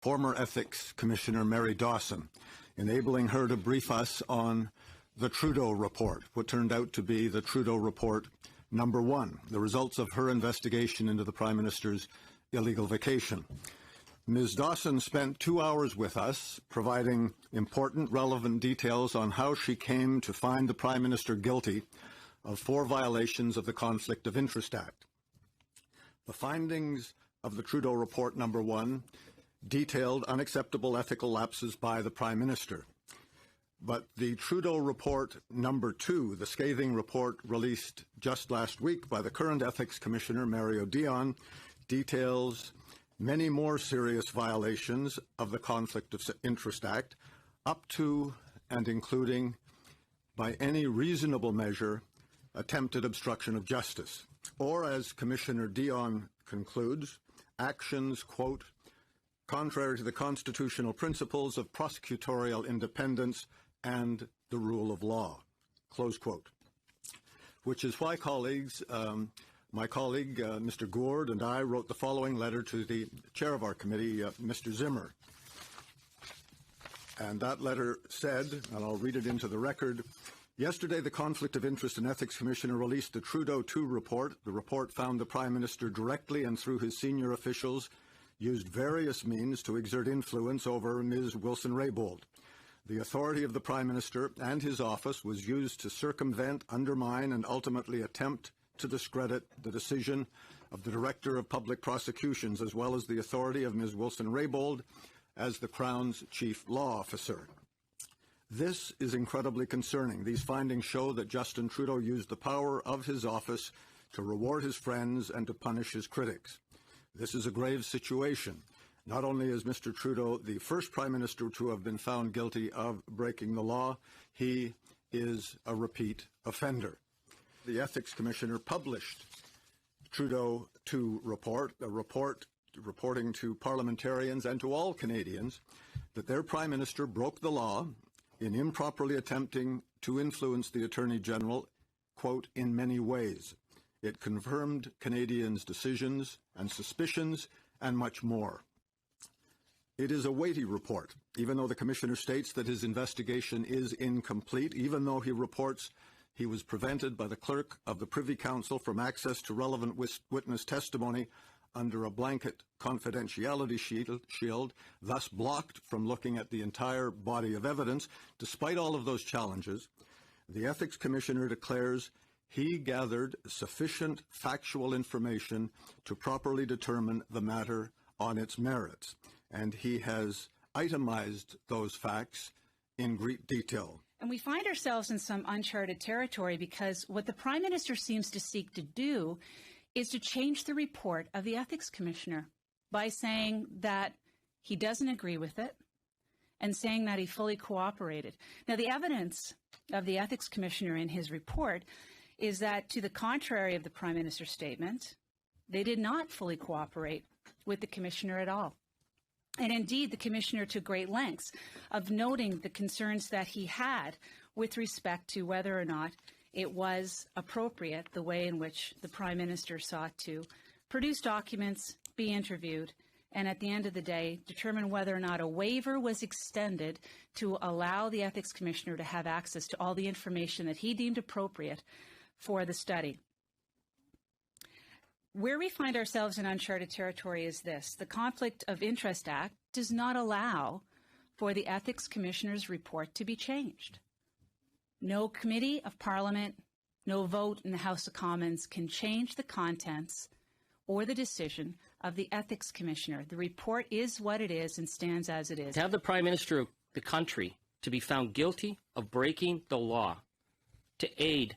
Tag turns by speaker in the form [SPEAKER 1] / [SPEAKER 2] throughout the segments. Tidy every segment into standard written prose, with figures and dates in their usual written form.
[SPEAKER 1] former Ethics Commissioner Mary Dawson, enabling her to brief us on the Trudeau Report, what turned out to be the Trudeau Report number 1, the results of her investigation into the Prime Minister's illegal vacation. Ms. Dawson spent 2 hours with us, providing important, relevant details on how she came to find the Prime Minister guilty of 4 violations of the Conflict of Interest Act. The findings of the Trudeau Report number 1 detailed unacceptable ethical lapses by the Prime Minister. But the Trudeau Report number 2, the scathing report released just last week by the current Ethics Commissioner, Mario Dion, details many more serious violations of the Conflict of Interest Act, up to and including, by any reasonable measure, attempted obstruction of justice. Or, as Commissioner Dion concludes, actions, quote, contrary to the constitutional principles of prosecutorial independence and the rule of law, close quote. Which is why, colleagues, my colleague, Mr. Gourd, and I wrote the following letter to the chair of our committee, Mr. Zimmer. And that letter said, and I'll read it into the record, yesterday the Conflict of Interest and Ethics Commissioner released the Trudeau II report. The report found the Prime Minister directly and through his senior officials used various means to exert influence over Ms. Wilson-Raybould. The authority of the Prime Minister and his office was used to circumvent, undermine, and ultimately attempt to discredit the decision of the Director of Public Prosecutions, as well as the authority of Ms. Wilson-Raybould as the Crown's Chief Law Officer. This is incredibly concerning. These findings show that Justin Trudeau used the power of his office to reward his friends and to punish his critics. This is a grave situation. Not only is Mr. Trudeau the first Prime Minister to have been found guilty of breaking the law, he is a repeat offender. The Ethics Commissioner published Trudeau II report, a report reporting to parliamentarians and to all Canadians that their Prime Minister broke the law in improperly attempting to influence the Attorney General, quote, in many ways. It confirmed Canadians' decisions and suspicions and much more. It is a weighty report, even though the Commissioner states that his investigation is incomplete, even though he reports he was prevented by the Clerk of the Privy Council from access to relevant witness testimony under a blanket confidentiality shield, thus blocked from looking at the entire body of evidence. Despite all of those challenges, the Ethics Commissioner declares he gathered sufficient factual information to properly determine the matter on its merits, and he has itemized those facts in great detail.
[SPEAKER 2] And we find ourselves in some uncharted territory because what the Prime Minister seems to seek to do is to change the report of the Ethics Commissioner by saying that he doesn't agree with it and saying that he fully cooperated. Now, the evidence of the Ethics Commissioner in his report is that, to the contrary of the Prime Minister's statement, they did not fully cooperate with the Commissioner at all. And indeed, the Commissioner took great lengths of noting the concerns that he had with respect to whether or not it was appropriate the way in which the Prime Minister sought to produce documents, be interviewed, and at the end of the day, determine whether or not a waiver was extended to allow the Ethics Commissioner to have access to all the information that he deemed appropriate for the study. Where we find ourselves in uncharted territory is this. The Conflict of Interest Act does not allow for the Ethics Commissioner's report to be changed. No committee of Parliament, no vote in the House of Commons can change the contents or the decision of the Ethics Commissioner. The report is what it is and stands as it is.
[SPEAKER 3] To have the Prime Minister of the country to be found guilty of breaking the law, to aid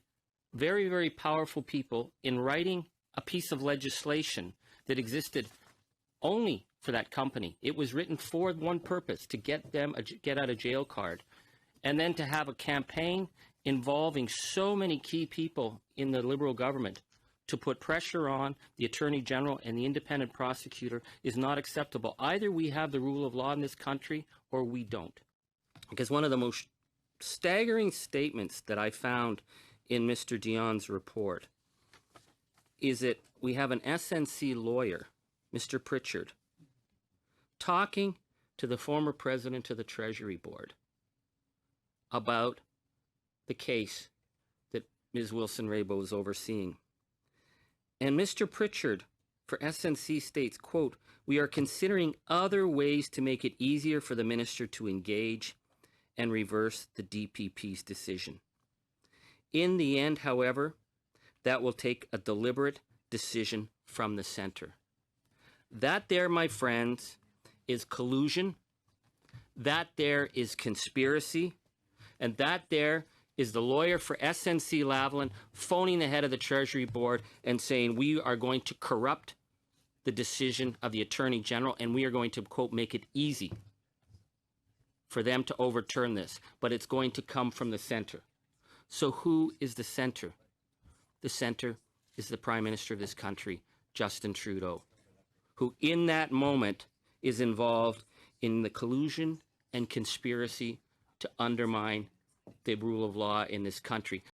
[SPEAKER 3] very, very powerful people in writing a piece of legislation that existed only for that company. It was written for one purpose, to get them a get out of jail card. And then to have a campaign involving so many key people in the Liberal government to put pressure on the Attorney General and the independent prosecutor is not acceptable. Either we have the rule of law in this country or we don't. Because one of the most staggering statements that I found in Mr. Dion's report is that we have an SNC lawyer, Mr. Pritchard, talking to the former president of the Treasury Board about the case that Ms. Wilson-Raybould was overseeing. And Mr. Pritchard for SNC states, quote, "We are considering other ways to make it easier for the minister to engage and reverse the DPP's decision. In the end, however, that will take a deliberate decision from the centre." That there, my friends, is collusion. That there is conspiracy. And that there is the lawyer for SNC-Lavalin phoning the head of the Treasury Board and saying we are going to corrupt the decision of the Attorney General and we are going to, quote, make it easy for them to overturn this. But it's going to come from the centre. So who is the centre? The centre is the Prime Minister of this country, Justin Trudeau, who in that moment is involved in the collusion and conspiracy to undermine the rule of law in this country.